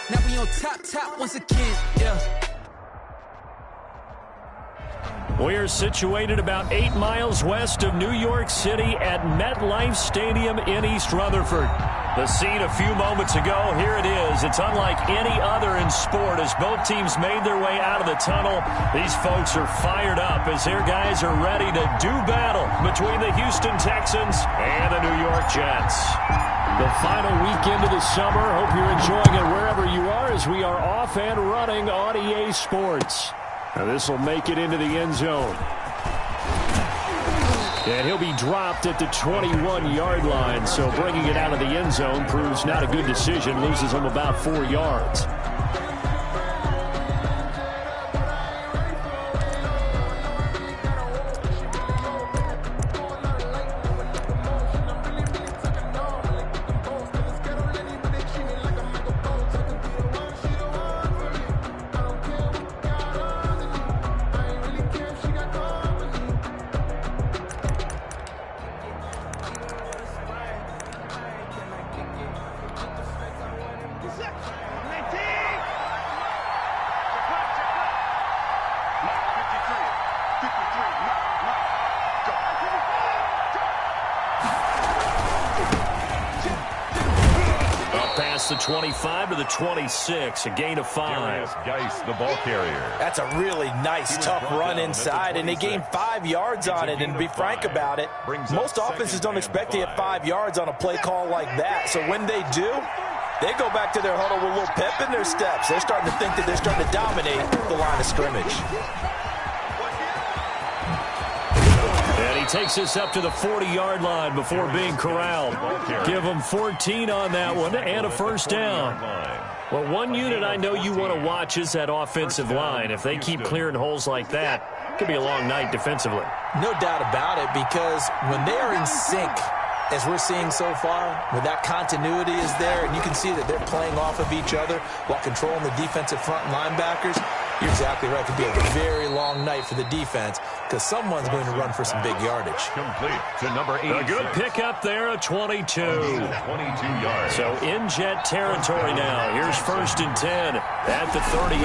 Now we on top once again, yeah. We're situated about 8 miles west of New York City at MetLife Stadium in East Rutherford. The scene a few moments ago, here it is. It's unlike any other in sport as both teams made their way out of the tunnel. These folks are fired up as their guys are ready to do battle between the Houston Texans and the New York Jets. The final weekend of the summer. Hope you're enjoying it wherever you are as we are off and running on EA Sports. Now this will make it into the end zone. And he'll be dropped at the 21-yard line, so bringing it out of the end zone proves not a good decision. Loses him about 4 yards. The 25 to the 26, a gain of 5. Geis, the ball carrier. That's a really nice, tough run inside, and they gained 5 yards on it. And to be frank about it, most offenses don't expect to get 5 yards on a play call like that. So when they do, they go back to their huddle with a little pep in their steps. They're starting to think that they're starting to dominate the line of scrimmage. And he takes this up to the 40-yard line before being corralled. Give him 14 on that one and a first down. Well, one unit I know you want to watch is that offensive line. If they keep clearing holes like that, it could be a long night defensively. No doubt about it, because when they are in sync, as we're seeing so far, when that continuity is there, and you can see that they're playing off of each other while controlling the defensive front linebackers, you're exactly right. It could be a very long night for the defense because someone's going to run for some big yardage. Complete to number 8. A good pickup there, a 22. 22 yards. So in Jet territory now. Here's 1st and 10 at the 38.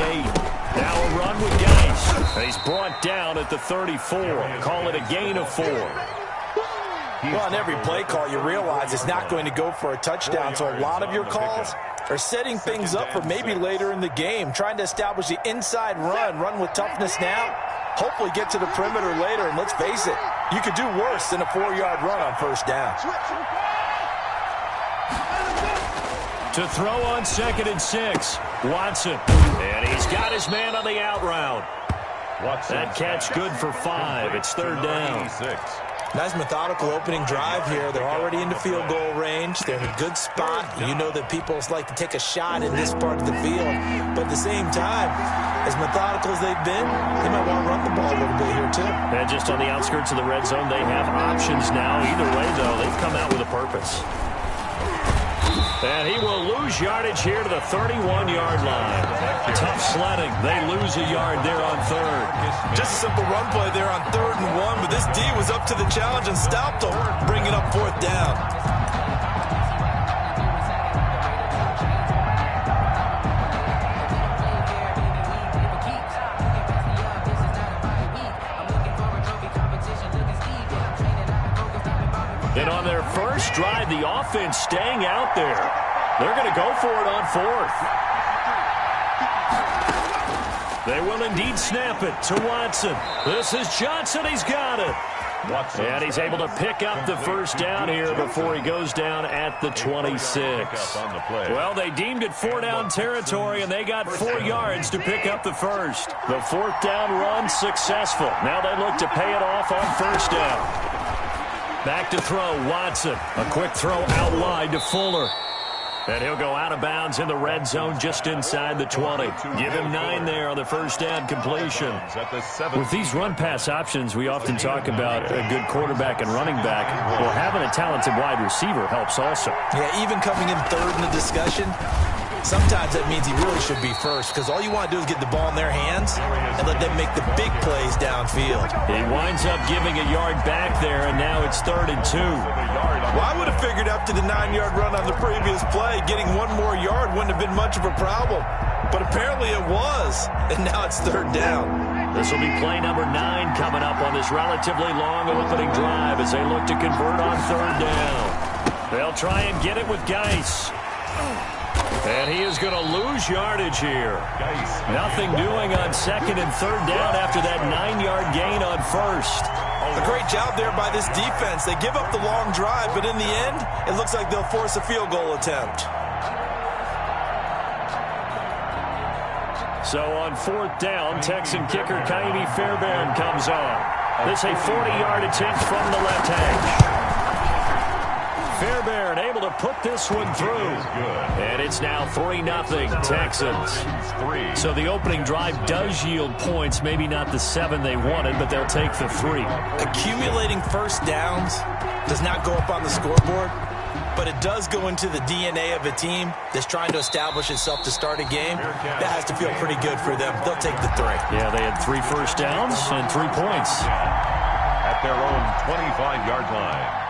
Now a run with Geis. He's brought down at the 34. Call it a gain of 4. Well, on every play call, you realize it's not going to go for a touchdown, so a lot of your calls are setting things up for maybe later in the game, trying to establish the inside run with toughness now, hopefully get to the perimeter later, and let's face it, you could do worse than a 4-yard run on first down. To throw on 2nd and 6, Watson. And he's got his man on the out route. That catch good for 5. It's 3rd down. Nice methodical opening drive here. They're already into field goal range. They're in a good spot. You know that people like to take a shot in this part of the field. But at the same time, as methodical as they've been, they might want to run the ball a little bit here too. And just on the outskirts of the red zone, they have options now. Either way, though, they've come out with a purpose. And he will lose yardage here to the 31-yard line. Tough sledding. They lose a yard there on 3rd. Just a simple run play there on 3rd and 1, but this D was up to the challenge and stopped them, bringing up 4th down. And on their first drive, the offense staying out there. They're going to go for it on 4th. They will indeed snap it to Watson. This is Johnson. He's got it. And he's able to pick up the first down here before he goes down at the 26. Well, they deemed it 4-down territory, and they got 4 yards to pick up the first. The 4th down run successful. Now they look to pay it off on first down. Back to throw, Watson. A quick throw out wide to Fuller. And he'll go out of bounds in the red zone just inside the 20. Give him 9 there on the first down completion. With these run-pass options, we often talk about a good quarterback and running back. Well, having a talented wide receiver helps also. Yeah, even coming in 3rd in the discussion, sometimes that means he really should be first because all you want to do is get the ball in their hands and let them make the big plays downfield. He winds up giving a yard back there, and now it's 3rd and 2. Well, I would have figured after the 9-yard run on the previous play, getting one more yard wouldn't have been much of a problem. But apparently it was, and now it's third down. This will be play number 9 coming up on this relatively long opening drive as they look to convert on third down. They'll try and get it with Geis. And he is going to lose yardage here. Nothing doing on second and third down after that 9-yard gain on first. A great job there by this defense. They give up the long drive, but in the end, it looks like they'll force a field goal attempt. So on fourth down, Texan kicker Kaimi Fairbairn comes on. This a 40-yard attempt from the left hash. Fairbairn able to put this one through. And it's now 3-0 Texans. So the opening drive does yield points. Maybe not the 7 they wanted, but they'll take the 3. Accumulating first downs does not go up on the scoreboard, but it does go into the DNA of a team that's trying to establish itself to start a game. That has to feel pretty good for them. They'll take the 3. Yeah, they had 3 first downs and 3 points. At their own 25-yard line.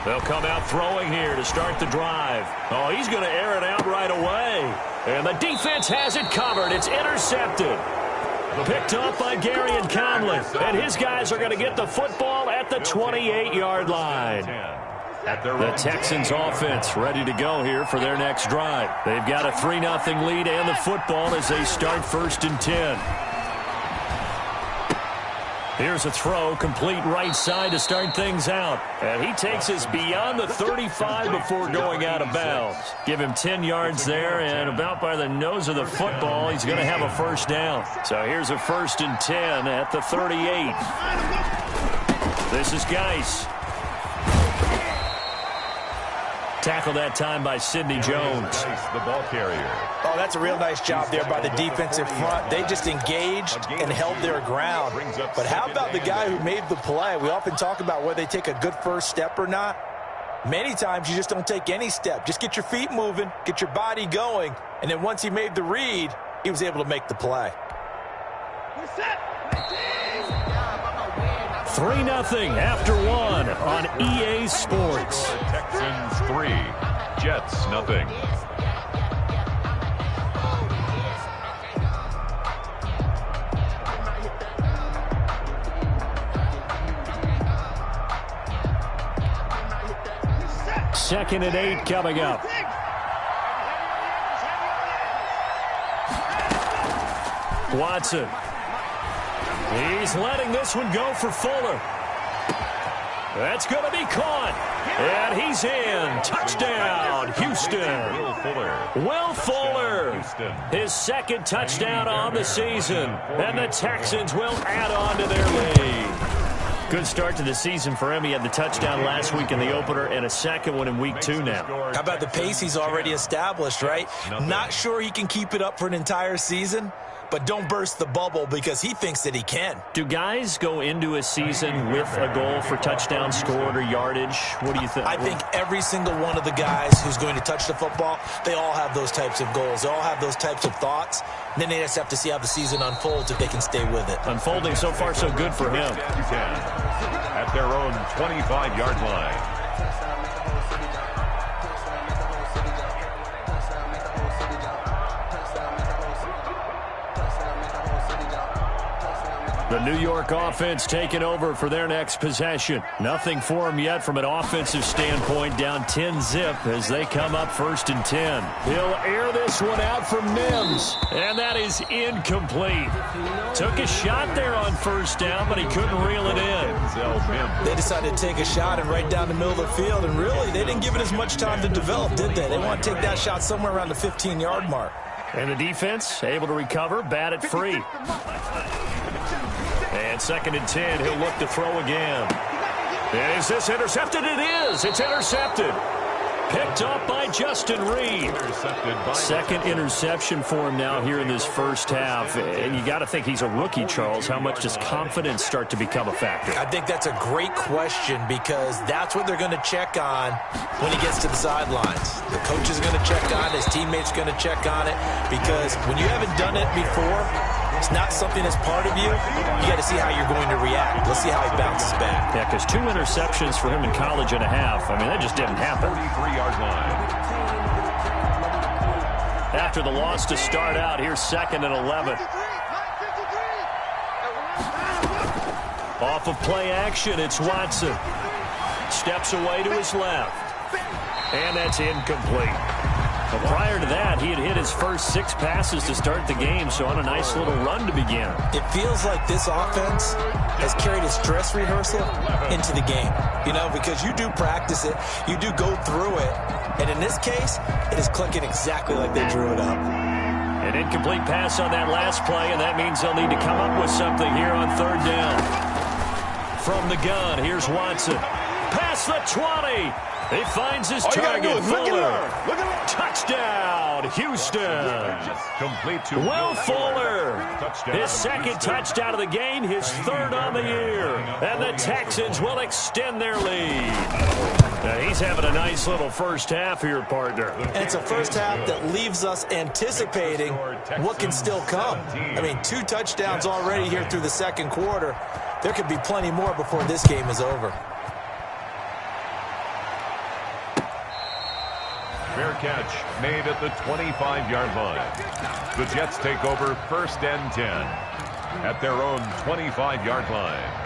They'll come out throwing here to start the drive. Oh, he's going to air it out right away. And the defense has it covered. It's intercepted. Picked up by Garyon Conley. And his guys are going to get the football at the 28-yard line. The Texans offense ready to go here for their next drive. They've got a 3-0 lead and the football as they start first and 10. Here's a throw, complete right side to start things out. And he takes us beyond the 35 before going out of bounds. Give him 10 yards there, and about by the nose of the football, he's going to have a first down. So here's a first and 10 at the 38. This is Geis. Tackled that time by Sidney Jones. The ball carrier. Oh, that's a real nice job there by the defensive front. They just engaged and held their ground. But how about the guy who made the play? We often talk about whether they take a good first step or not. Many times you just don't take any step. Just get your feet moving, get your body going, and then once he made the read, he was able to make the play. 3-0 after 1 on EA Sports. Texans 3, Jets 0. Second and 8 coming up. Watson. He's letting this one go for Fuller. That's going to be caught. And he's in. Touchdown, Houston. Will Fuller. His second touchdown on the season. And the Texans will add on to their lead. Good start to the season for him. He had the touchdown last week in the opener and a second one in week 2 now. How about the pace he's already established, right? Not sure he can keep it up for an entire season, but don't burst the bubble because he thinks that he can. Do guys go into a season with a goal for touchdown scored or yardage? What do you think? I think every single one of the guys who's going to touch the football, they all have those types of goals. They all have those types of thoughts. And then they just have to see how the season unfolds if they can stay with it. Unfolding so far so good for him. At their own 25-yard line. The New York offense taking over for their next possession. Nothing for them yet from an offensive standpoint. Down 10-0 as they come up first and 10. He'll air this one out for Mims. And that is incomplete. Took a shot there on first down, but he couldn't reel it in. They decided to take a shot and right down the middle of the field. And really, they didn't give it as much time to develop, did they? They want to take that shot somewhere around the 15-yard mark. And the defense able to recover, bat it free. And second and 10, he'll look to throw again. Is this intercepted? It is. It's intercepted. Picked up by Justin Reed. Second interception for him now here in this first half. And you got to think he's a rookie, Charles. How much does confidence start to become a factor? I think that's a great question because that's what they're going to check on when he gets to the sidelines. The coach is going to check on it. His teammates are going to check on it because when you haven't done it before, it's not something that's part of you. You got to see how you're going to react. Let's see how he bounces back. Yeah, because 2 interceptions for him in college and a half. I mean, that just didn't happen. 43-yard line. After the loss to start out, here's 2nd and 11. Off of play action, it's Watson. Steps away to his left. And that's incomplete. But prior to that, he had hit his first 6 passes to start the game, so on a nice little run to begin. It feels like this offense has carried its dress rehearsal into the game. You know, because you do practice it, you do go through it, and in this case, it is clicking exactly like they drew it up. An incomplete pass on that last play, and that means they'll need to come up with something here on 3rd down. From the gun, here's Watson. Past the 20. He finds his target, Fuller. Touchdown, Houston. Complete to Will Fuller. His 2nd touchdown of the game, his 3rd on the year. And the Texans will extend their lead. Now, he's having a nice little first half here, partner. And it's a first half that leaves us anticipating what can still come. I mean, 2 touchdowns already here through the 2nd quarter. There could be plenty more before this game is over. Fair catch made at the 25-yard line. The Jets take over 1st and 10 at their own 25-yard line.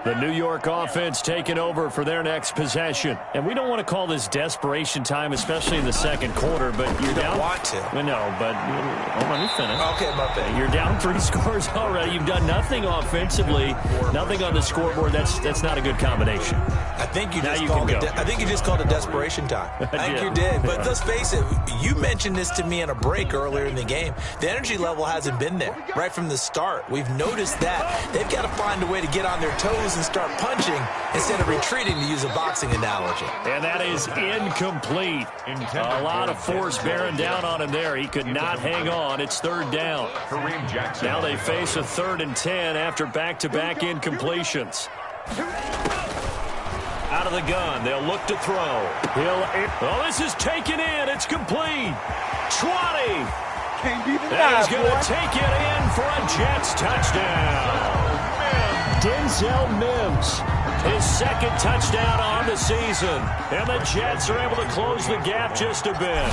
The New York offense taking over for their next possession. And we don't want to call this desperation time, especially in the 2nd quarter, but you're down. You don't want to. Well, no, but hold on, let me finish. Okay, my bad. You're down 3 scores already. You've done nothing offensively, nothing on the scoreboard. That's not a good combination. I think you now just you called can it. go. I think you just called it desperation time. I think you did. But let's face it. You mentioned this to me in a break earlier in the game. The energy level hasn't been there right from the start. We've noticed that they've got to find a way to get on their toes and start punching instead of retreating, to use a boxing analogy. And that is incomplete. A lot of force bearing down on him there. He could not hang on. It's 3rd down. Kareem Jackson. Now they face a 3rd and 10 after back-to-back incompletions. Out of the gun, they'll look to throw. Oh, this is taken in. It's complete. 20. And he's going to take it in for a Jets touchdown. Denzel Mims, his 2nd touchdown on the season. And the Jets are able to close the gap just a bit.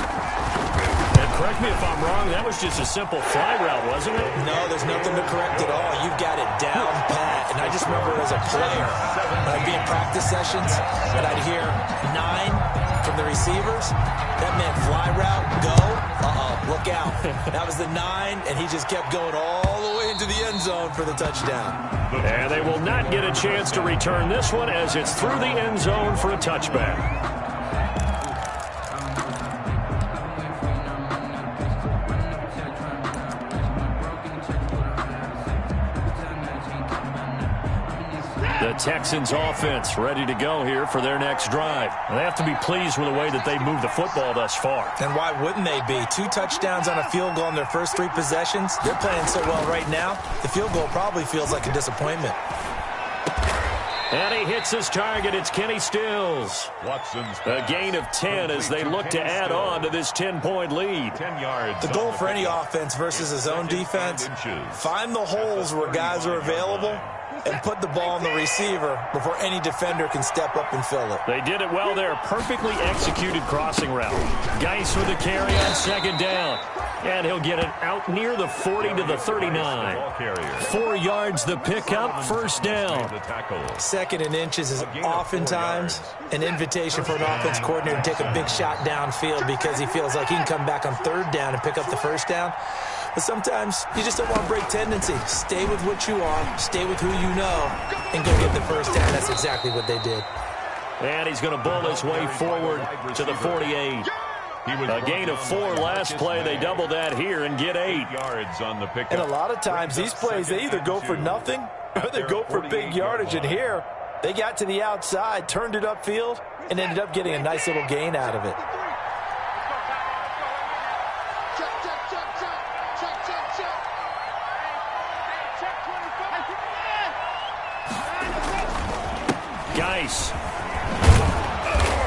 And correct me if I'm wrong, that was just a simple fly route, wasn't it? No, there's nothing to correct at all. You've got it down pat. And I just remember as a player, when I'd be in practice sessions, and I'd hear 9 from the receivers. That meant fly route, go. Look out. That was the 9, and he just kept going all the way into the end zone for the touchdown. And they will not get a chance to return this one as it's through the end zone for a touchback. The Texans offense ready to go here for their next drive. They have to be pleased with the way that they moved the football thus far. And why wouldn't they be? 2 touchdowns on a field goal in their first 3 possessions. They're playing so well right now, the field goal probably feels like a disappointment. And he hits his target. It's Kenny Stills. Watson's A gain of 10 as they look to add on to this 10-point lead. 10 yards. The goal for any offense versus his own defense, find the holes where guys are available and put the ball on the receiver before any defender can step up and fill it. They did it well there. Perfectly executed crossing route. Geis with the carry on second down. And he'll get it out near the 40 to the 39. 4 yards the pickup, first down. Second and inches is oftentimes an invitation for an offense coordinator to take a big shot downfield because he feels like he can come back on third down and pick up the first down. But sometimes you just don't want to break tendency. Stay with what you are, stay with who you know, and go get the first down. That's exactly what they did. And he's going to bull his way forward to the 48. A gain of 4 last play. They double that here and get 8 yards on the pickup. And a lot of times these plays, they either go for nothing or they go for big yardage. And here, they got to the outside, turned it upfield, and ended up getting a nice little gain out of it. Geis.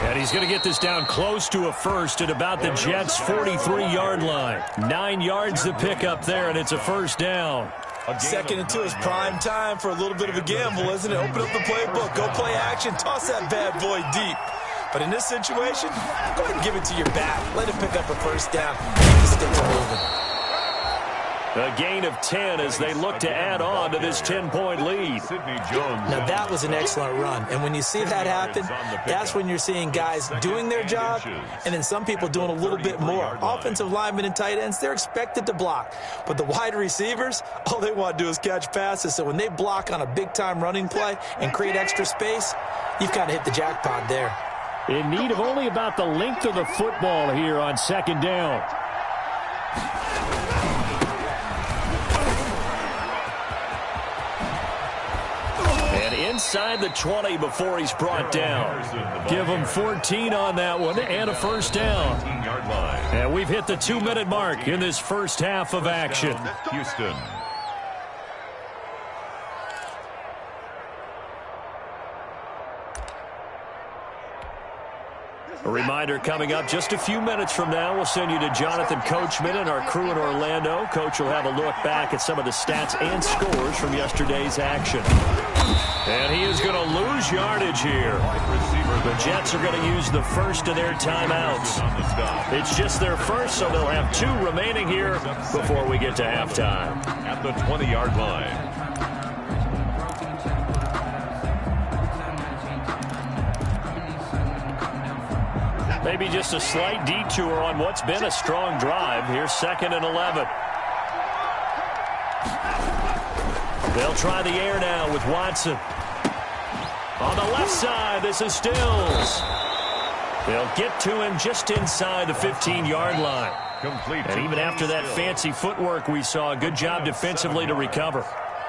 And he's going to get this down close to a first at about the Jets' 43-yard line. 9 yards the pickup there, and it's a first down. Second and 2 is prime time for a little bit of a gamble, isn't it? Open up the playbook, go play action, toss that bad boy deep. But in this situation, go ahead and give it to your back. Let him pick up a first down. Keep the sticks moving. A gain of 10 as they look to add on to this 10-point lead. Now, that was an excellent run. And when you see that happen, that's when you're seeing guys doing their job and then some people doing a little bit more. Offensive linemen and tight ends, they're expected to block. But the wide receivers, all they want to do is catch passes. So when they block on a big-time running play and create extra space, you've kind of hit the jackpot there. In need of only about the length of the football here on second down. Inside the 20 before he's brought down. Give him 14 on that one and a first down. And we've hit the 2-minute mark in this first half of action. Houston. A reminder coming up just a few minutes from now. We'll send you to Jonathan Coachman and our crew in Orlando. Coach will have a look back at some of the stats and scores from yesterday's action. And he is going to lose yardage here. The Jets are going to use the first of their timeouts. It's just their first, so they'll have 2 remaining here before we get to halftime. At the 20-yard line. Maybe just a slight detour on what's been a strong drive. Here's 2nd and 11. They'll try the air now with Watson. On the left side, this is Stills. They'll get to him just inside the 15-yard line. Complete. And even after that fancy footwork we saw, a good job defensively to recover.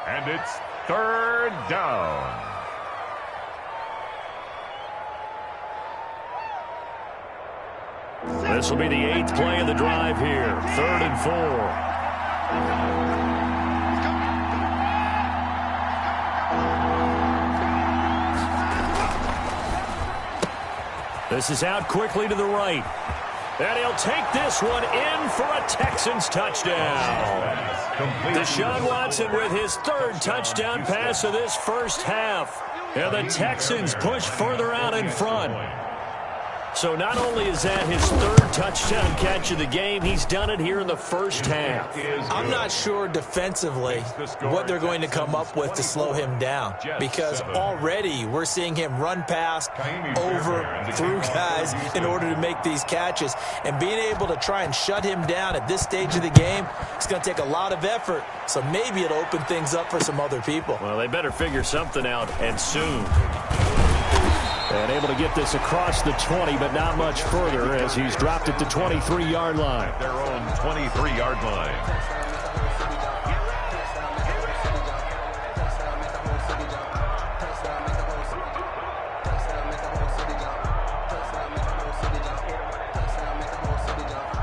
And it's 3rd down. This will be the 8th play of the drive here. 3rd and 4. This is out quickly to the right. And he'll take this one in for a Texans touchdown. Deshaun Watson with his 3rd touchdown pass of this first half. And the Texans push further out in front. So not only is that his 3rd touchdown catch of the game, he's done it here in the first half. I'm not sure defensively what they're going to come up with to slow him down, because already we're seeing him run past, over, through guys in order to make these catches. And being able to try and shut him down at this stage of the game, it's going to take a lot of effort. So maybe it'll open things up for some other people. Well, they better figure something out, and soon. And able to get this across the 20, but not much further as he's dropped at the 23-yard line. Their own 23-yard line.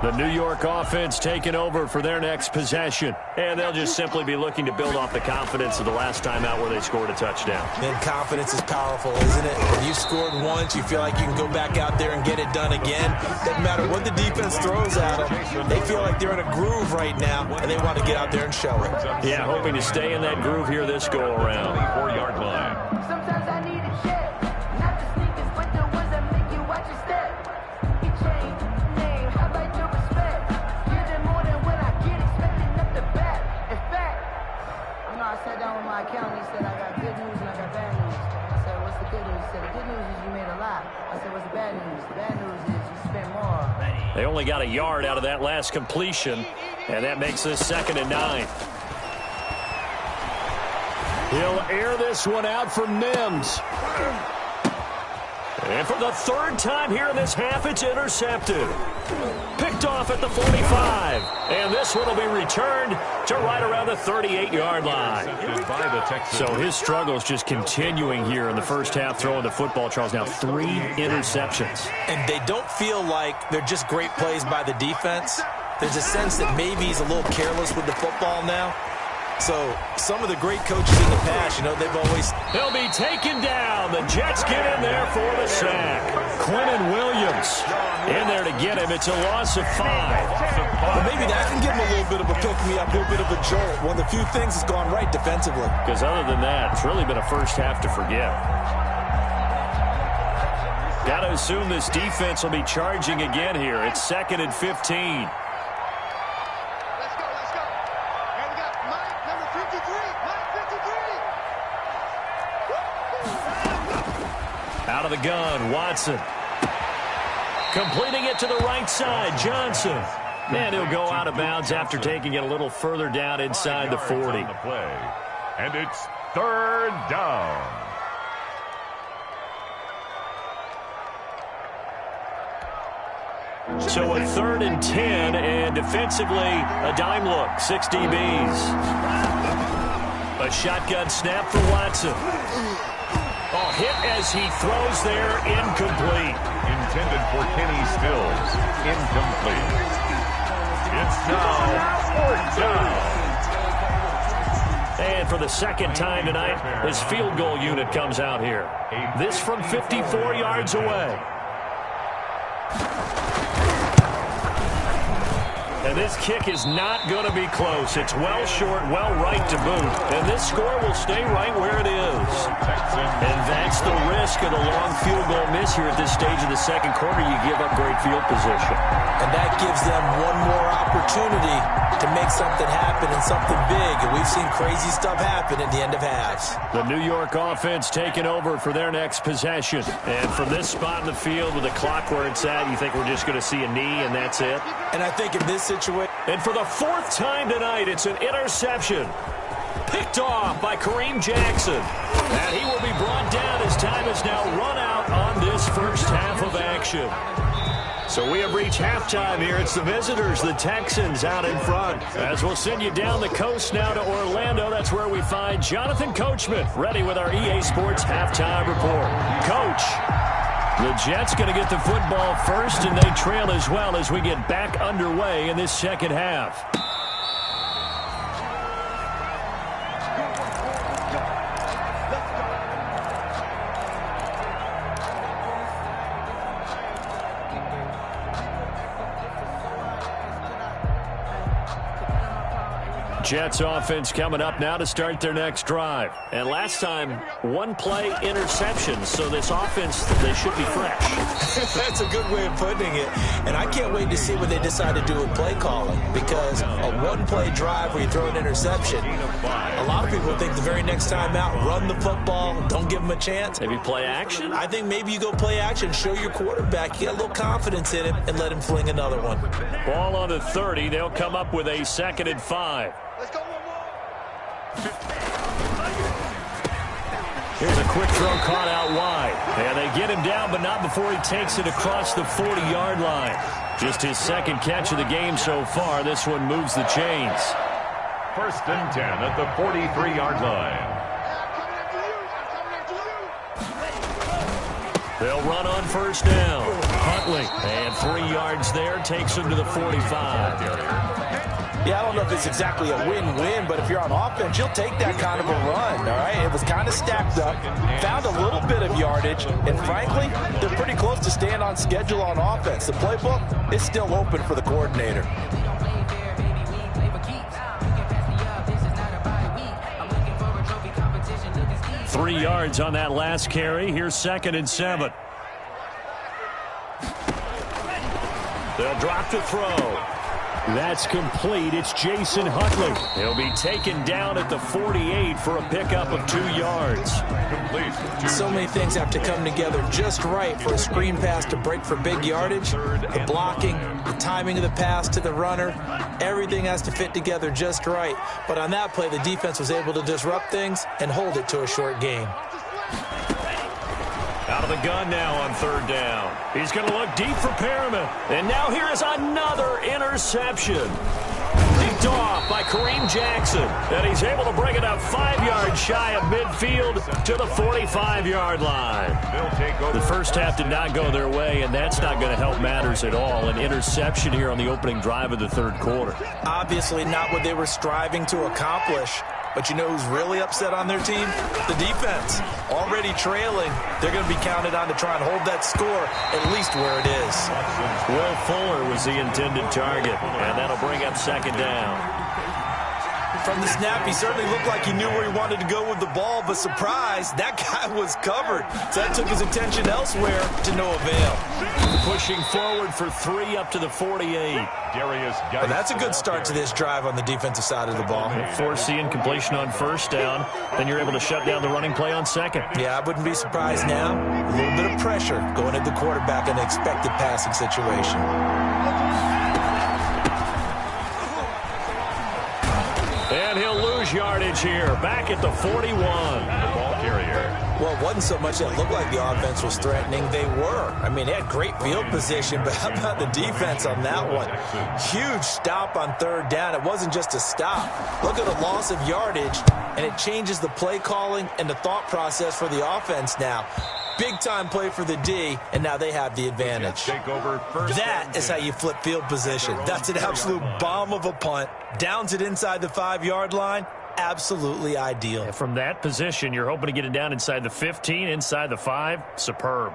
The New York offense taking over for their next possession. And they'll just simply be looking to build off the confidence of the last time out where they scored a touchdown. And confidence is powerful, isn't it? When you scored once, you feel like you can go back out there and get it done again. Doesn't matter what the defense throws at them. They feel like they're in a groove right now, and they want to get out there and show it. Yeah, hoping to stay in that groove here this go-around. 24-yard line. Sometimes I need a check. Not the sneakers, but the ones that make you watch your step. You change name, how about your respect? Give them more than when I get expecting up the back. In fact, I sat down with my accountant. He said, I got good news and I got bad news. I said, what's the good news? He said, the good news is you made a lot. I said, what's the bad news? The bad news is you spent more. They only got a yard out of that last completion, and that makes this 2nd and 9. He'll air this one out for Mims. And for the 3rd time here in this half, it's intercepted. Picked off at the 45. And this one will be returned to right around the 38-yard line. So his struggles just continuing here in the first half throwing the football, Charles. Now 3 interceptions. And they don't feel like they're just great plays by the defense. There's a sense that maybe he's a little careless with the football now. So some of the great coaches in the past, they've always... He'll be taken down. The Jets get in there for the sack. Quentin Williams in there to get him. It's a loss of 5. Well, maybe that can give him a little bit of a pick-me-up, a little bit of a jolt. One of the few things that's gone right defensively. Because other than that, it's really been a first half to forget. Got to assume this defense will be charging again here. It's 2nd and 15. Out of the gun, Watson. Completing it to the right side, Johnson. And he'll go out of bounds after taking it a little further down inside the 40. And it's 3rd down. So a 3rd and 10, and defensively, a dime look, 6 DBs. A shotgun snap for Watson. Hit as he throws there, incomplete. Intended for Kenny Stills, incomplete. It's now 4th down. And for the 2nd time tonight, his field goal unit comes out here. This from 54 yards away. And this kick is not going to be close. It's well short, well right to boot. And this score will stay right where it is. And that's the risk of the long field goal miss here at this stage of the 2nd quarter. You give up great field position. And that gives them one more opportunity to make something happen and something big. And we've seen crazy stuff happen at the end of halves. The New York offense taking over for their next possession. And from this spot in the field with the clock where it's at, you think we're just going to see a knee and that's it? And I think in this situation... And for the 4th time tonight, it's an interception. Picked off by Kareem Jackson. And he will be brought down as time has now run out on this first half of action. So we have reached halftime here. It's the visitors, the Texans, out in front. As we'll send you down the coast now to Orlando. That's where we find Jonathan Coachman, ready with our EA Sports halftime report. Coach, the Jets going to get the football first, and they trail as well as we get back underway in this 2nd half. Jets offense coming up now to start their next drive. And last time, 1-play interceptions. So this offense, they should be fresh. That's a good way of putting it. And I can't wait to see what they decide to do with play calling. Because a 1-play drive where you throw an interception, a lot of people think the very next time out, run the football, don't give them a chance. Maybe play action? I think maybe you go play action, show your quarterback, you got a little confidence in him, and let him fling another one. Ball on the 30. They'll come up with a 2nd and 5. Let's go one more. Here's a quick throw caught out wide. And they get him down, but not before he takes it across the 40-yard line. Just his 2nd catch of the game so far. This one moves the chains. 1st and 10 at the 43-yard line. They'll run on 1st down. Huntley. And 3 yards there takes him to the 45. Yeah, I don't know if it's exactly a win-win, but if you're on offense, you'll take that kind of a run, all right? It was kind of stacked up, found a little bit of yardage, and frankly, they're pretty close to staying on schedule on offense. The playbook is still open for the coordinator. Three yards on that last carry. Here's 2nd and 7. They'll drop to throw. That's complete. It's Jason Huntley. He'll be taken down at the 48 for a pickup of 2 yards. So many things have to come together just right for a screen pass to break for big yardage. The blocking, the timing of the pass to the runner, everything has to fit together just right. But on that play, the defense was able to disrupt things and hold it to a short game. Out of the gun now on 3rd down. He's going to look deep for Perriman. And now here is another interception. Picked off by Kareem Jackson. And he's able to bring it up 5 yards shy of midfield to the 45-yard line. The first half did not go their way, and that's not going to help matters at all. An interception here on the opening drive of the 3rd quarter. Obviously not what they were striving to accomplish. But you know who's really upset on their team? The defense. Already trailing. They're going to be counted on to try and hold that score at least where it is. Will Fuller was the intended target, and that'll bring up 2nd down. From the snap, he certainly looked like he knew where he wanted to go with the ball, but surprise, that guy was covered. So that took his attention elsewhere to no avail. Pushing forward for 3 up to the 48. Well, that's a good start to this drive on the defensive side of the ball. Force the incompletion on 1st down, then you're able to shut down the running play on 2nd. Yeah, I wouldn't be surprised now. A little bit of pressure going at the quarterback in an expected passing situation. And he'll lose yardage here, back at the 41. The ball carrier. Well, it wasn't so much that it looked like the offense was threatening. They were. I mean, they had great field position, but how about the defense on that one? Huge stop on 3rd down. It wasn't just a stop. Look at the loss of yardage, and it changes the play calling and the thought process for the offense now. Big-time play for the D, and now they have the advantage. That is how you flip field position. That's an absolute bomb of a punt. Downs it inside the 5-yard line. Absolutely ideal. From that position, you're hoping to get it down inside the 15, inside the 5. Superb.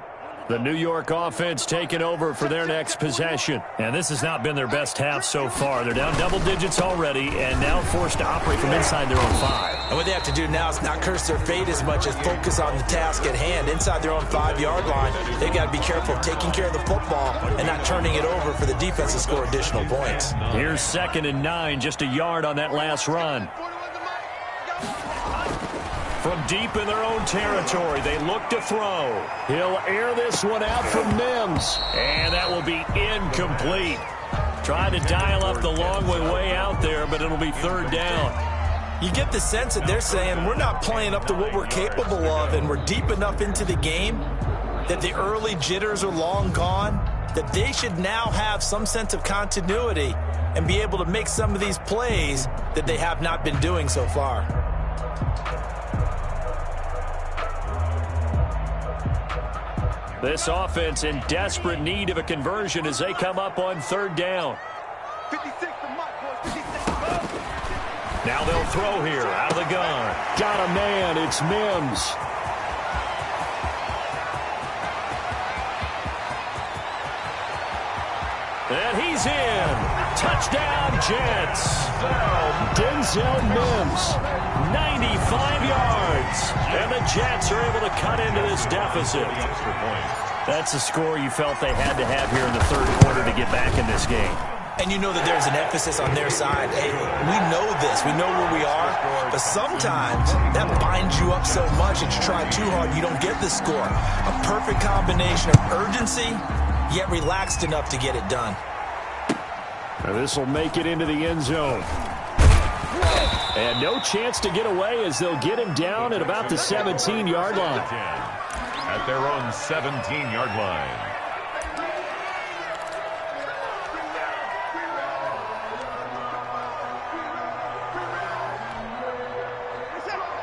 The New York offense taking over for their next possession. And this has not been their best half so far. They're down double digits already and now forced to operate from inside their own 5. And what they have to do now is not curse their fate as much as focus on the task at hand. Inside their own 5-yard line, they've got to be careful of taking care of the football and not turning it over for the defense to score additional points. Here's 2nd and 9, just a yard on that last run. From deep in their own territory, they look to throw. He'll air this one out from Mims. And that will be incomplete. Trying to dial up the long way out there, but it'll be 3rd down. You get the sense that they're saying we're not playing up to what we're capable of, and we're deep enough into the game that the early jitters are long gone, that they should now have some sense of continuity and be able to make some of these plays that they have not been doing so far. This offense in desperate need of a conversion as they come up on 3rd down. Now they'll throw here out of the gun. Got a man. It's Mims. And he's in. Touchdown, Jets. Denzel Mims, 95 yards. And the Jets are able to cut into this deficit. That's a score you felt they had to have here in the 3rd quarter to get back in this game. And you know that there's an emphasis on their side. Hey, we know this. We know where we are. But sometimes that binds you up so much that you try too hard, you don't get the score. A perfect combination of urgency, yet relaxed enough to get it done. Now this will make it into the end zone. And no chance to get away as they'll get him down at about the 17-yard line. At their own 17-yard line.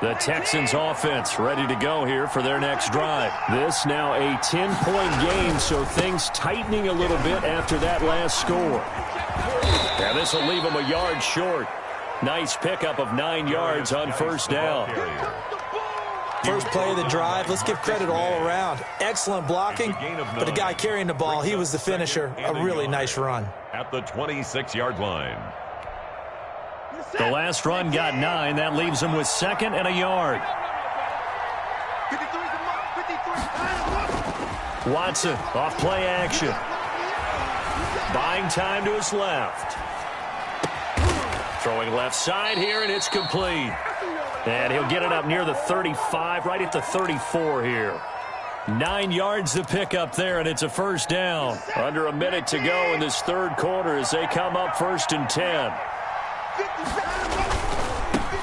The Texans offense ready to go here for their next drive. This now a 10-point game, so things tightening a little bit after that last score. Now this will leave them a yard short. Nice pickup of 9 yards on first down. First play of the drive, let's give credit all around. Excellent blocking, but the guy carrying the ball, he was the finisher. A really nice run. At the 26-yard line. The last run got 9. That leaves him with 2nd and a yard. Watson off play action. Buying time to his left. Throwing left side here, and it's complete. And he'll get it up near the 35, right at the 34 here. 9 yards to pick up there, and it's a first down. Under a minute to go in this third quarter as they come up 1st and 10.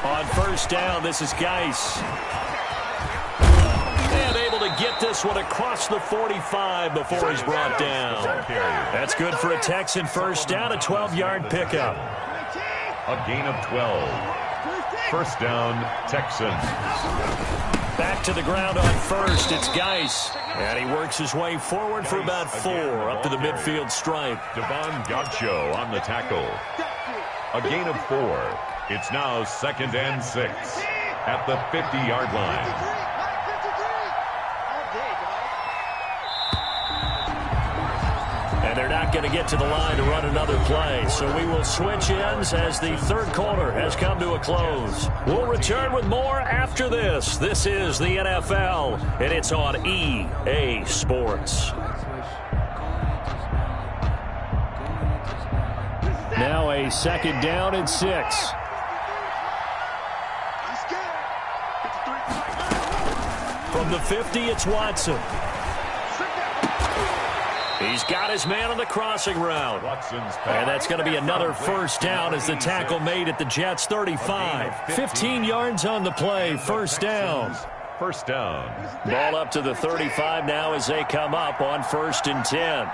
On first down, this is Geis. And able to get this one across the 45 before he's brought down. That's good for a Texan first down, a 12-yard pickup. A gain of 12. First down, Texans. Back to the ground on first, it's Geis. And he works his way forward for about 4 up to the midfield stripe. Devon Godchaux on the tackle. A gain of 4. It's now 2nd and 6 at the 50-yard line. And they're not going to get to the line to run another play. So we will switch ends as the third quarter has come to a close. We'll return with more after this. This is the NFL, and it's on EA Sports. Now a 2nd down and 6. From the 50, it's Watson. He's got his man on the crossing route. And that's going to be another first down as the tackle made at the Jets' 35. 15 yards on the play, first down. First down. Ball up to the 35 now as they come up on 1st and 10.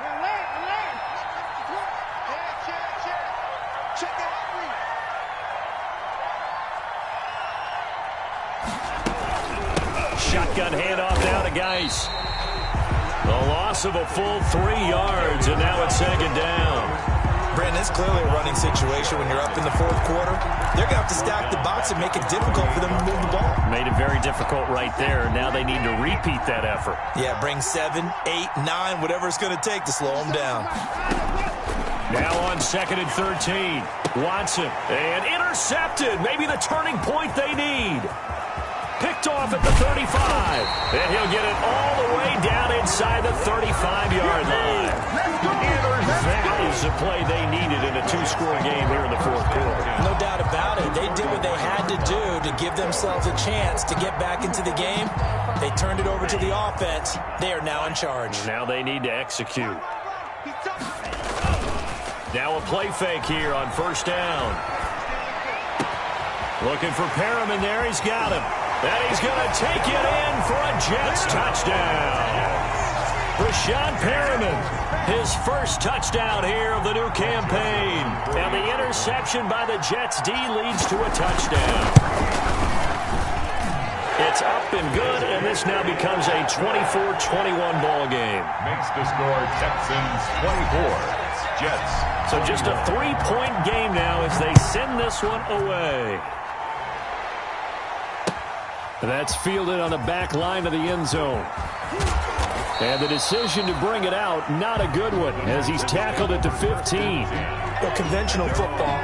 Shotgun handoff down to Geis. The loss of a full 3 yards, and now it's 2nd down. Brandon, it's clearly a running situation when you're up in the fourth quarter. They're going to have to stack the box and make it difficult for them to move the ball. Made it very difficult right there. Now they need to repeat that effort. Yeah, bring 7, 8, 9, whatever it's going to take to slow them down. Now on 2nd and 13. Watson, and intercepted. Maybe the turning point they need. Picked off at the 35. And he'll get it all the way down inside the 35-yard line. That is the play they needed in a 2-score game here in the fourth quarter. No doubt about it. They did what they had to do to give themselves a chance to get back into the game. They turned it over to the offense. They are now in charge. Now they need to execute. Now a play fake here on first down. Looking for Perriman there. He's got him. And he's going to take it in for a Jets touchdown. Breshad Perriman, his first touchdown here of the new campaign. And the interception by the Jets D leads to a touchdown. It's up and good, and this now becomes a 24-21 ball game. Makes the score Texans 24, Jets. So just a 3-point game now as they send this one away. That's fielded on the back line of the end zone. And the decision to bring it out, not a good one, as he's tackled at the 15. Well, conventional football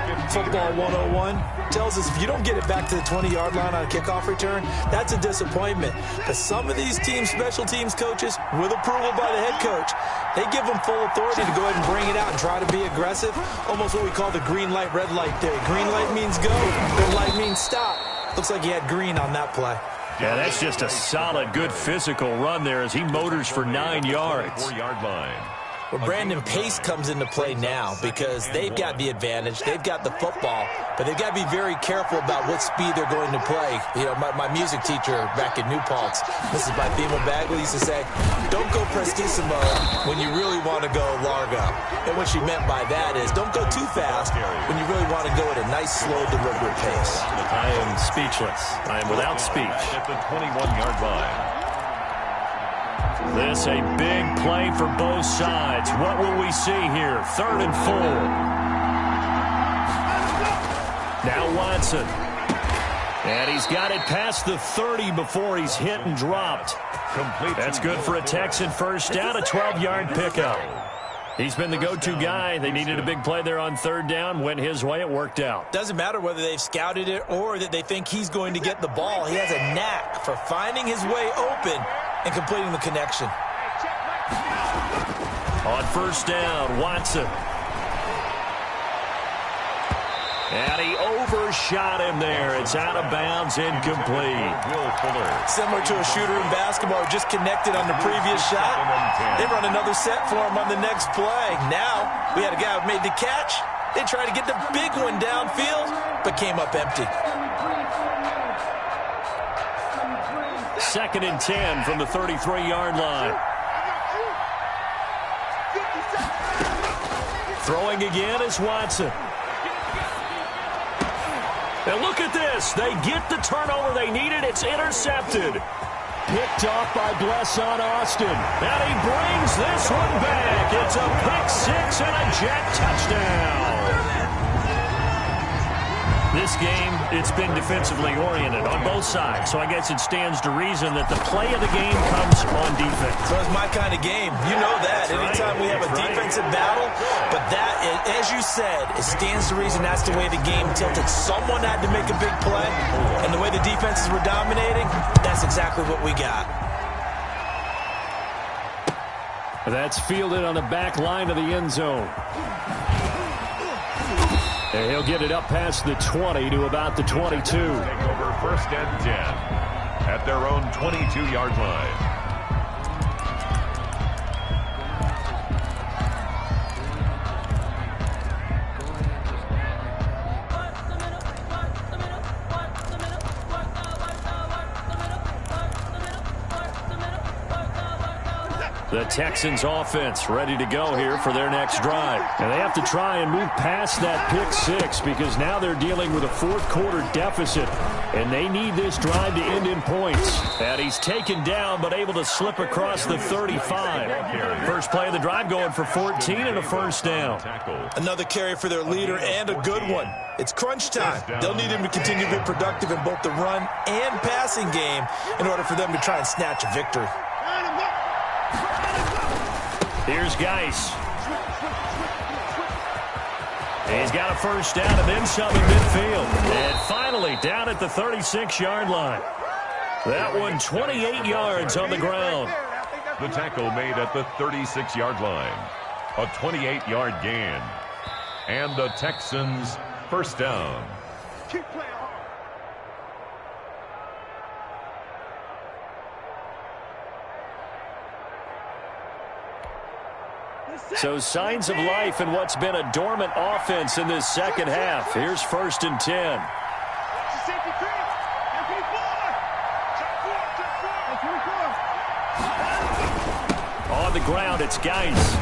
101, tells us if you don't get it back to the 20-yard line on a kickoff return, that's a disappointment. But some of these teams, special teams coaches, with approval by the head coach, they give them full authority to go ahead and bring it out and try to be aggressive. Almost what we call the green light, red light theory. Green light means go, red light means stop. Looks like he had green on that play. Yeah, that's just a solid, good physical run there as he motors for 9 yards. 4-yard line. Well, Brandon, pace comes into play now because they've got the advantage. They've got the football, but they've got to be very careful about what speed they're going to play. You know, my music teacher back in New Paltz, Mrs. Bythema Bagley, used to say, don't go prestissimo when you really want to go largo. And what she meant by that is don't go too fast when you really want to go at a nice, slow, deliberate pace. I am speechless. I am without speech. At the 21-yard line. This a big play for both sides. What will we see here? 3rd and 4. Now Watson. And he's got it past the 30 before he's hit and dropped. That's good for a Texan first down, a 12-yard pickup. He's been the go-to guy. They needed a big play there on 3rd down. Went his way. It worked out. Doesn't matter whether they've scouted it or that they think he's going to get the ball. He has a knack for finding his way open and completing the connection. On 1st down, Watson. And he overshot him there. It's out of bounds, incomplete. Similar to a shooter in basketball who just connected on the previous shot. They run another set for him on the next play. Now, we had a guy who made the catch. They tried to get the big one downfield, but came up empty. 2nd and 10 from the 33-yard line. Throwing again is Watson. And look at this. They get the turnover they needed. It's intercepted. Picked off by Blesson Austin. And he brings this one back. It's a pick 6 and a Jet touchdown. This game, it's been defensively oriented on both sides. So I guess it stands to reason that the play of the game comes on defense. So it's my kind of game. You know that. Anytime we have a defensive battle, but that, as you said, it stands to reason that's the way the game tilted. Someone had to make a big play, and the way the defenses were dominating, that's exactly what we got. That's fielded on the back line of the end zone. And he'll get it up past the 20 to about the 22. Take over 1st and 10 at their own 22-yard line. The Texans offense ready to go here for their next drive. And they have to try and move past that pick 6 because now they're dealing with a 4th quarter deficit. And they need this drive to end in points. And he's taken down but able to slip across the 35. First play of the drive going for 14 and a 1st down. Another carry for their leader and a good one. It's crunch time. They'll need him to continue to be productive in both the run and passing game in order for them to try and snatch a victory. Here's Geis. He's got a 1st down and then some in midfield. And finally down at the 36-yard line. That one 28 yards on the ground. The tackle made at the 36-yard line. A 28-yard gain. And the Texans 1st down. So signs of life in what's been a dormant offense in this 2nd half. Here's 1st and 10. On the ground, it's Geis.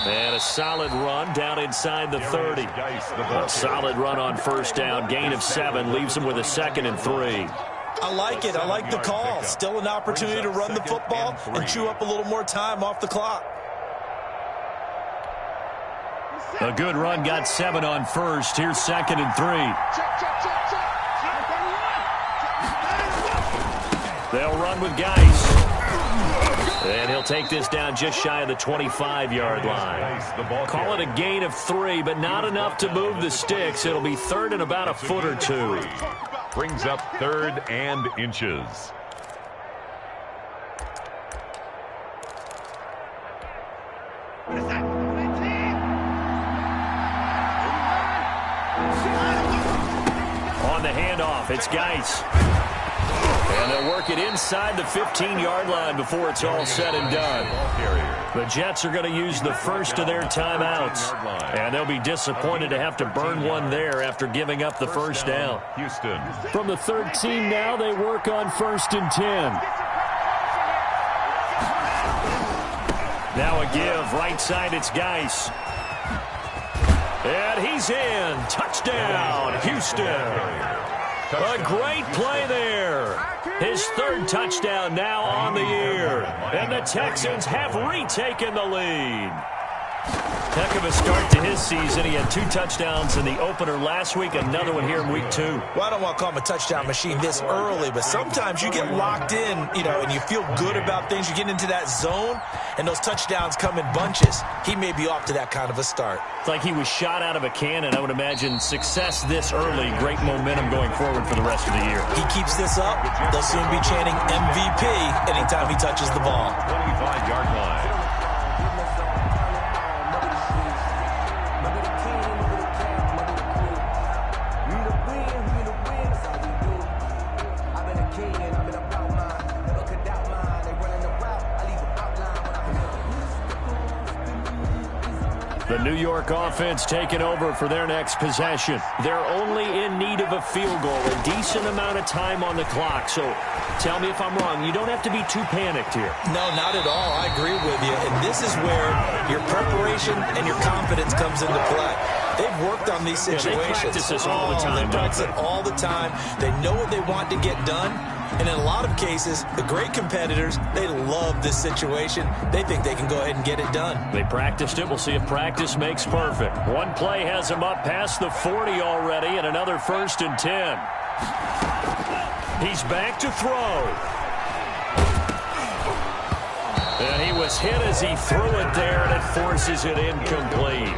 And a solid run down inside the 30. A solid run on 1st down. Gain of 7 leaves him with a 2nd and 3. I like it. I like the call. Still an opportunity to run the football and chew up a little more time off the clock. A good run got 7 on 1st. Here's 2nd and 3. They'll run with Geis. And he'll take this down just shy of the 25-yard line. Call it a gain of 3, but not enough to move the sticks. It'll be 3rd and about a foot or 2. Brings up 3rd and inches. On the handoff, it's Geis. And they'll work it inside the 15-yard line before it's all said and done. The Jets are going to use the first of their timeouts. And they'll be disappointed to have to burn one there after giving up the 1st down. Houston. From the 13 now, they work on 1st and 10. Now a give. Right side, it's Geis. And he's in. Touchdown, Houston. A great play there. His third touchdown now on the year. And the Texans have retaken the lead. Heck of a start to his season. He had 2 touchdowns in the opener last week, another one here in week 2. Well, I don't want to call him a touchdown machine this early, but sometimes you get locked in, and you feel good about things. You get into that zone, and those touchdowns come in bunches. He may be off to that kind of a start. It's like he was shot out of a cannon. I would imagine success this early, great momentum going forward for the rest of the year. He keeps this up, they'll soon be chanting MVP anytime he touches the ball. 25-yard line. The New York offense taking over for their next possession. They're only in need of a field goal, a decent amount of time on the clock. So tell me if I'm wrong. You don't have to be too panicked here. No, not at all. I agree with you. And this is where your preparation and your confidence comes into play. They've worked on these situations. They practice this all the time. They practice it all the time. They know what they want to get done. And in a lot of cases, the great competitors, they love this situation. They think they can go ahead and get it done. They practiced it. We'll see if practice makes perfect. One play has him up past the 40 already, and another 1st and 10. He's back to throw. And he was hit as he threw it there, and it forces it incomplete.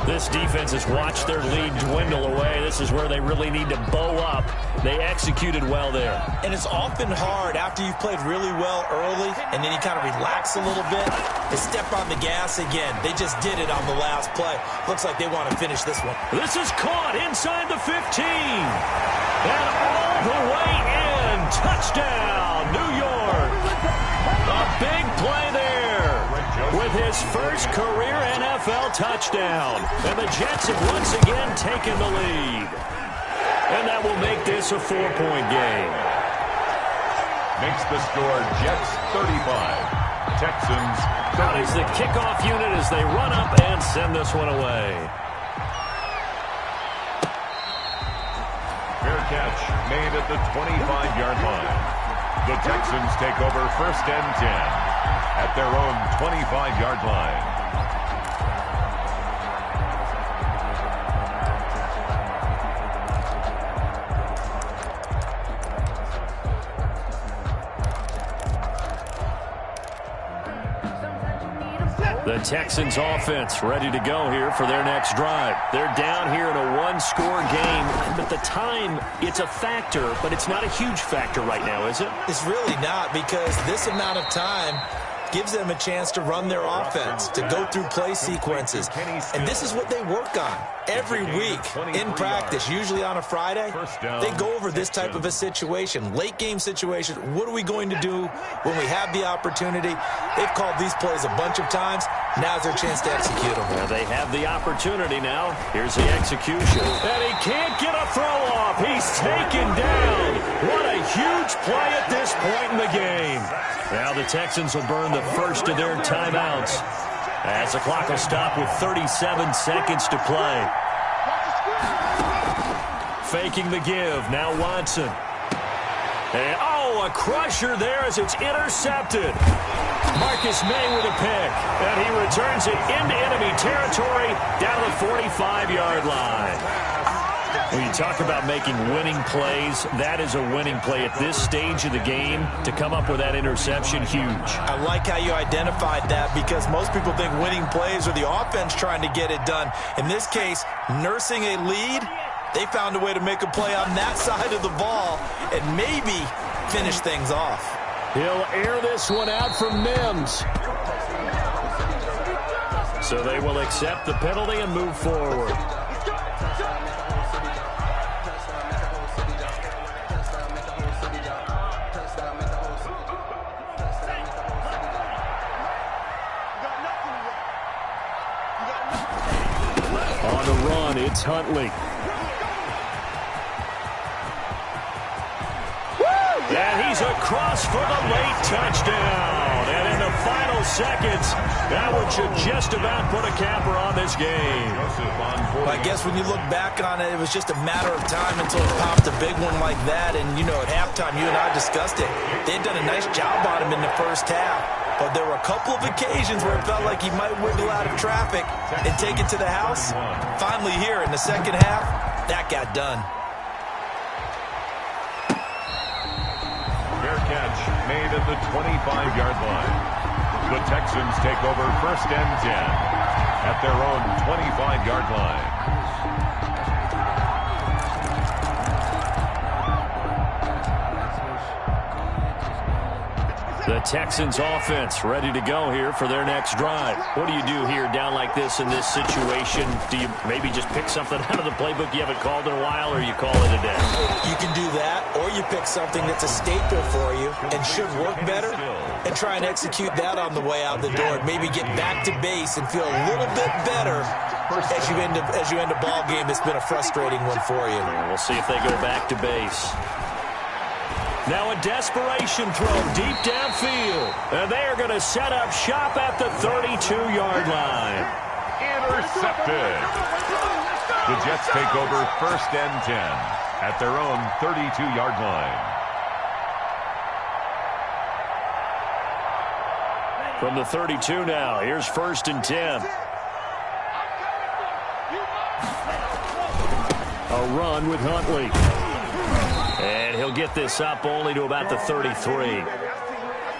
This defense has watched their lead dwindle away. This is where they really need to bow up. They executed well there. And it's often hard after you've played really well early and then you kind of relax a little bit to step on the gas again. They just did it on the last play. Looks like they want to finish this one. This is caught inside the 15. And all the way in. Touchdown, New York. A big play there with his first career NFL touchdown. And the Jets have once again taken the lead. And that will make this a 4-point game. Makes the score Jets 35. Texans 30. Out is the kickoff unit as they run up and send this one away. Fair catch made at the 25-yard line. The Texans take over 1st and 10 at their own 25-yard line. The Texans offense ready to go here for their next drive. They're down here in a 1-score game, but the time, it's a factor, but it's not a huge factor right now, is it? It's really not, because this amount of time gives them a chance to run their offense, to go through play sequences. And this is what they work on every week in practice, usually on a Friday. They go over this type of a situation, late game situation. What are we going to do when we have the opportunity? They've called these plays a bunch of times. Now's their chance to execute them. Well, they have the opportunity now. Here's the execution. And he can't get a throw off. He's taken down. What a huge play at this point in the game. Now the Texans will burn the first of their timeouts as the clock will stop with 37 seconds to play. Faking the give. Now Watson. And, a crusher there as it's intercepted. Marcus May with a pick. And he returns it into enemy territory down the 45-yard line. When you talk about making winning plays, that is a winning play at this stage of the game. To come up with that interception, huge. I like how you identified that, because most people think winning plays are the offense trying to get it done. In this case, nursing a lead, they found a way to make a play on that side of the ball and maybe finish things off. He'll air this one out from Mims. So they will accept the penalty and move forward. On the run, it's Huntley. And he's across for the late touchdown. And in the final seconds. That one should just about put a capper on this game. I guess when you look back on it, it was just a matter of time until it popped a big one like that. And, you know, at halftime, you and I discussed it. They had done a nice job on him in the first half. But there were a couple of occasions where it felt like he might wiggle out of traffic and take it to the house. Finally here in the second half, that got done. Fair catch made at the 25-yard line. The Texans take over 1st and 10 at their own 25-yard line. The Texans offense ready to go here for their next drive. What do you do here down like this in this situation? Do you maybe just pick something out of the playbook you haven't called in a while, or you call it a day? You can do that, or you pick something that's a staple for you and should work better and try and execute that on the way out the door. Maybe get back to base and feel a little bit better as you end a ball game that's been a frustrating one for you. We'll see if they go back to base. Now a desperation throw deep downfield. And they are going to set up shop at the 32-yard line. Intercepted. The Jets take over 1st and 10 at their own 32-yard line. From the 32 now, here's 1st and 10. A run with Huntley. And he'll get this up only to about the 33.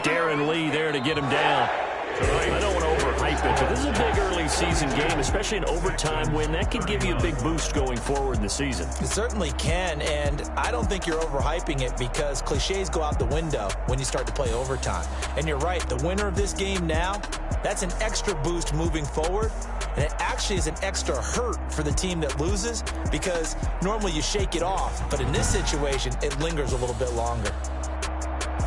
Darren Lee there to get him down. I don't want to overhype it, but this is a big early season game, especially an overtime win. That could give you a big boost going forward in the season. It certainly can, and I don't think you're overhyping it because cliches go out the window when you start to play overtime. And you're right, the winner of this game now, that's an extra boost moving forward. And it actually is an extra hurt for the team that loses because normally you shake it off. But in this situation, it lingers a little bit longer.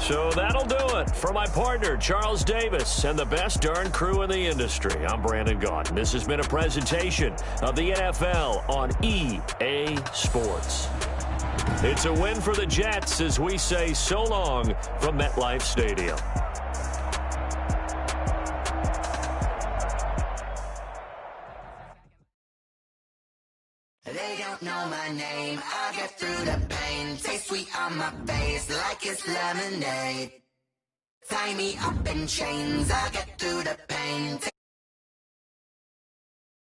So that'll do it for my partner, Charles Davis, and the best darn crew in the industry. I'm Brandon Gaudin. This has been a presentation of the NFL on EA Sports. It's a win for the Jets as we say so long from MetLife Stadium. They don't know my name, I get through the pain. Taste sweet on my face like it's lemonade. Tie me up in chains, I get through the pain.